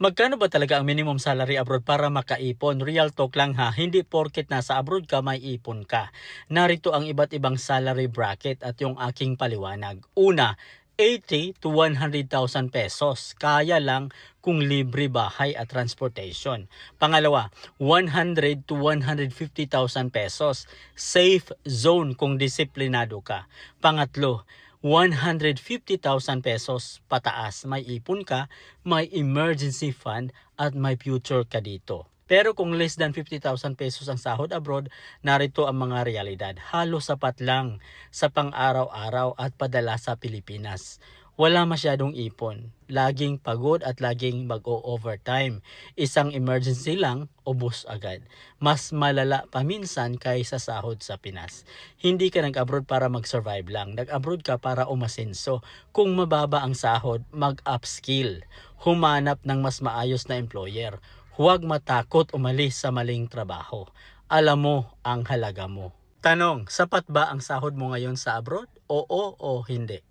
Magkano ba talaga ang minimum salary abroad para makaipon? Real talk lang ha, hindi porket nasa abroad ka may ipon ka. Narito ang iba't ibang salary bracket at yung aking paliwanag. Una, 80 to 100,000 pesos. Kaya lang kung libre bahay at transportation. Pangalawa, 100 to 150,000 pesos. Safe zone kung disiplinado ka. Pangatlo, 150,000 pesos pataas. May ipon ka, may emergency fund at may future ka dito. Pero kung less than 50,000 pesos ang sahod abroad, narito ang mga realidad. Halos sapat lang sa pang-araw-araw at padala sa Pilipinas. Wala masyadong ipon. Laging pagod at laging mag-o-overtime. Isang emergency lang, ubos agad. Mas malala pa minsan kaysa sahod sa Pinas. Hindi ka nag-abroad para mag-survive lang. Nag-abroad ka para umasenso. Kung mababa ang sahod, mag-upskill. Humanap ng mas maayos na employer. Huwag matakot umalis sa maling trabaho. Alam mo ang halaga mo. Tanong, sapat ba ang sahod mo ngayon sa abroad? Oo o hindi?